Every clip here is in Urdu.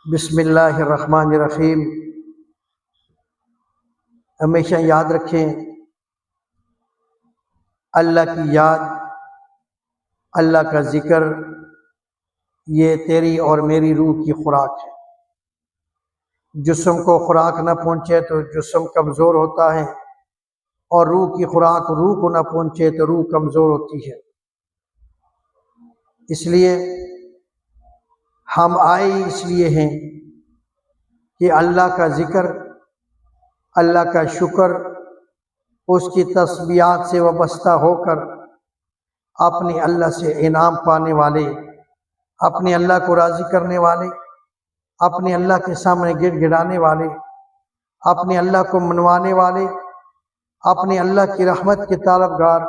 بسم اللہ الرحمن الرحیم۔ ہمیشہ یاد رکھیں، اللہ کی یاد، اللہ کا ذکر، یہ تیری اور میری روح کی خوراک ہے۔ جسم کو خوراک نہ پہنچے تو جسم کمزور ہوتا ہے، اور روح کی خوراک روح کو نہ پہنچے تو روح کمزور ہوتی ہے۔ اس لیے ہم آئے اس لیے ہیں کہ اللہ کا ذکر، اللہ کا شکر، اس کی تسبیحات سے وابستہ ہو کر اپنے اللہ سے انعام پانے والے، اپنے اللہ کو راضی کرنے والے، اپنے اللہ کے سامنے گڑ گڑانے والے، اپنے اللہ کو منوانے والے، اپنے اللہ کی رحمت کے طلبگار،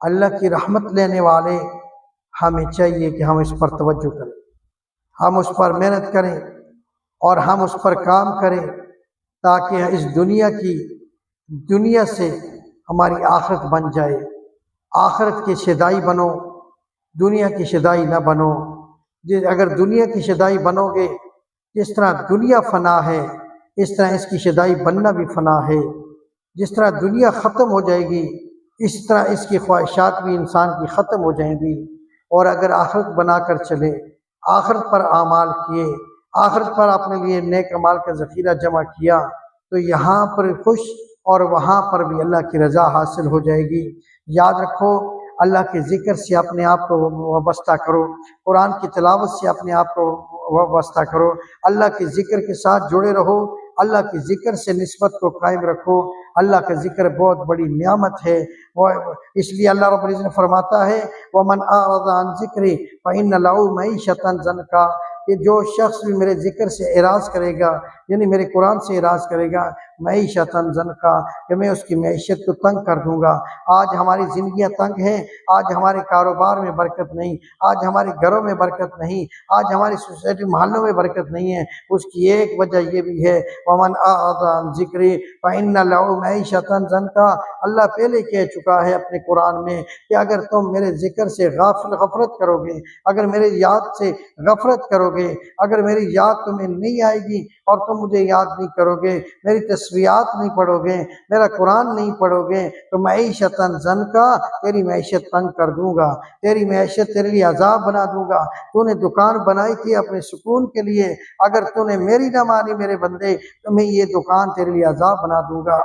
اللہ کی رحمت لینے والے، ہمیں چاہیے کہ ہم اس پر توجہ کریں، ہم اس پر محنت کریں اور ہم اس پر کام کریں، تاکہ اس دنیا سے ہماری آخرت بن جائے۔ آخرت کی شدائی بنو، دنیا کی شدائی نہ بنو۔ اگر دنیا کی شدائی بنو گے، جس طرح دنیا فنا ہے اس طرح اس کی شدائی بننا بھی فنا ہے۔ جس طرح دنیا ختم ہو جائے گی، اس طرح اس کی خواہشات بھی انسان کی ختم ہو جائیں گی۔ اور اگر آخرت بنا کر چلے، آخرت پر اعمال کیے، آخرت پر اپنے لیے نیک اعمال کا ذخیرہ جمع کیا، تو یہاں پر خوش اور وہاں پر بھی اللہ کی رضا حاصل ہو جائے گی۔ یاد رکھو، اللہ کے ذکر سے اپنے آپ کو وابستہ کرو، قرآن کی تلاوت سے اپنے آپ کو وابستہ کرو، اللہ کے ذکر کے ساتھ جڑے رہو، اللہ کے ذکر سے نسبت کو قائم رکھو۔ اللہ کا ذکر بہت بڑی نعمت ہے، اس لیے اللہ رب العزت فرماتا ہے وَمَنْ أَعْرَضَ عَنْ ذِكْرِي فَإِنَّ لَهُ مَعِيشَةً ضَنْكًا، کہ جو شخص بھی میرے ذکر سے اعراض کرے گا، یعنی میرے قرآن سے اعراض کرے گا، معیشتاً ضنکا، کہ میں اس کی معیشت کو تنگ کر دوں گا۔ آج ہماری زندگیاں تنگ ہیں، آج ہمارے کاروبار میں برکت نہیں، آج ہمارے گھروں میں برکت نہیں، آج ہماری سوسائٹی محلوں میں برکت نہیں ہے۔ اس کی ایک وجہ یہ بھی ہے وَمَنْ أَعْرَضَ عَنْ ذِكْرِي فَإِنَّ لَهُ مَعِيشَةً ضَنْكًا، اللہ پہلے کہہ چکا ہے اپنے قرآن میں کہ اگر تم میرے ذکر سے غفلت کرو گے، اگر میرے یاد سے غفلت کرو گے، اگر میری یاد تمہیں نہیں آئے گی اور تم مجھے یاد نہیں کرو گے، میری تسبیحات نہیں پڑھو گے، میرا قرآن نہیں پڑھو گے، تو معیشتاً ضنکا، تیری معیشت تنگ کر دوں گا، تیری معیشت تیرے لیے عذاب بنا دوں گا۔ تو نے دکان بنائی تھی اپنے سکون کے لیے، اگر تو نے میری نہ مانی میرے بندے، تو میں یہ دکان تیرے لیے عذاب بنا دوں گا۔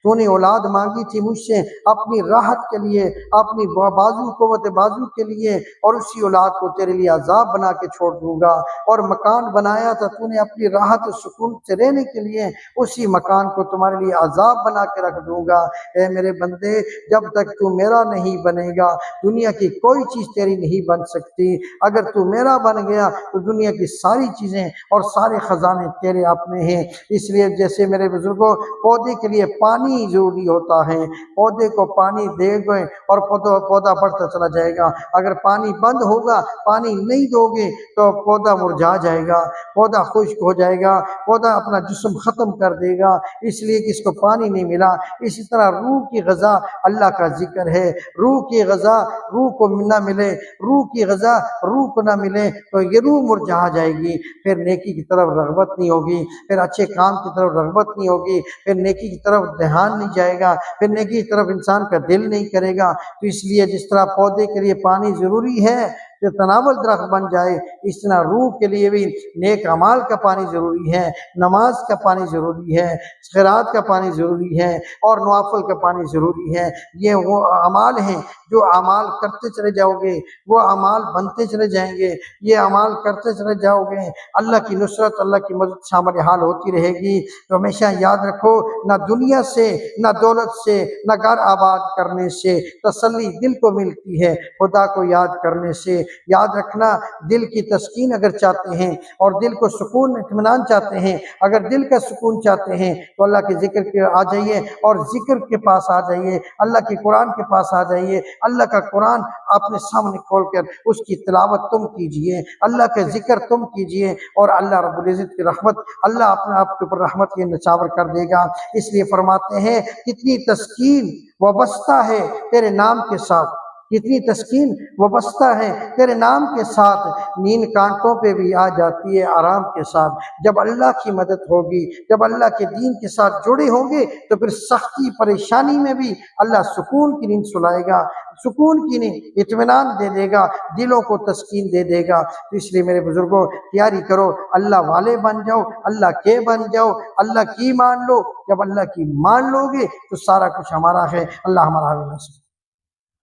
تو نے اولاد مانگی تھی مجھ سے اپنی راحت کے لیے، اپنی قوت بازو کے لیے، اور اسی اولاد کو تیرے لیے عذاب بنا کے چھوڑ دوں گا۔ اور مکان بنایا تھا تو نے اپنی راحت و سکون سے رہنے کے لیے، اسی مکان کو تمہارے لیے عذاب بنا کے رکھ دوں گا۔ اے میرے بندے، جب تک تو میرا نہیں بنے گا، دنیا کی کوئی چیز تیری نہیں بن سکتی۔ اگر تو میرا بن گیا تو دنیا کی ساری چیزیں اور سارے خزانے تیرے اپنے ہیں۔ اس لیے جیسے میرے بزرگوں، پودے کے لیے پانی ضروری ہوتا ہے، پودے کو پانی دے گئے اور پودا بڑھتا چلا جائے گا۔ اگر پانی بند ہوگا، پانی نہیں دو گے، تو پودا مرجھا جائے گا، پودا خشک ہو جائے گا، پودا اپنا جسم ختم کر دے گا، اس لیے کہ اس کو پانی نہیں ملا۔ اسی طرح روح کی غذا اللہ کا ذکر ہے۔ روح کی غذا روح کو نہ ملے، روح کی غذا روح کو نہ ملے تو یہ روح مرجھا جائے گی، پھر نیکی کی طرف رغبت نہیں ہوگی، پھر اچھے کام کی طرف رغبت نہیں ہوگی، پھر نیکی کی طرف دھیان نہیں جائے گا، پھر نیکی کی طرف انسان کا دل نہیں کرے گا۔ تو اس لیے جس طرح پودے کے لیے پانی ضروری ہے کہ تناول درخت بن جائے، اس طرح روح کے لیے بھی نیک اعمال کا پانی ضروری ہے، نماز کا پانی ضروری ہے، خیرات کا پانی ضروری ہے، اور نوافل کا پانی ضروری ہے۔ یہ وہ اعمال ہیں جو اعمال کرتے چلے جاؤ گے، وہ اعمال بنتے چلے جائیں گے، یہ اعمال کرتے چلے جاؤ گے، اللہ کی نصرت، اللہ کی مدد شامل حال ہوتی رہے گی۔ تو ہمیشہ یاد رکھو، نہ دنیا سے، نہ دولت سے، نہ گھر آباد کرنے سے تسلی دل کو ملتی ہے، خدا کو یاد کرنے سے۔ یاد رکھنا، دل کی تسکین اگر چاہتے ہیں اور دل کو سکون اطمینان چاہتے ہیں، اگر دل کا سکون چاہتے ہیں تو اللہ کے ذکر کے آ جائیے، اور ذکر کے پاس آ جائیے، اللہ کے قرآن کے پاس آ جائیے۔ اللہ کا قرآن اپنے سامنے کھول کر اس کی تلاوت تم کیجئے، اللہ کا ذکر تم کیجئے، اور اللہ رب العزت کی رحمت، اللہ اپنے آپ کے اوپر رحمت کے نچاور کر دے گا۔ اس لیے فرماتے ہیں کتنی تسکین وابستہ ہے تیرے نام کے ساتھ، کتنی تسکین وابستہ ہے تیرے نام کے ساتھ، نیند کانٹوں پہ بھی آ جاتی ہے آرام کے ساتھ۔ جب اللہ کی مدد ہوگی، جب اللہ کے دین کے ساتھ جڑے ہوں گے تو پھر سختی پریشانی میں بھی اللہ سکون کی نیند سلائے گا، سکون کی نیند، اطمینان دے دے گا، دلوں کو تسکین دے دے گا۔ تو اس لیے میرے بزرگوں تیاری کرو، اللہ والے بن جاؤ، اللہ کے بن جاؤ، اللہ کی مان لو۔ جب اللہ کی مان لو گے تو سارا کچھ ہمارا ہے۔ اللہ ہمارا حامی نصیب۔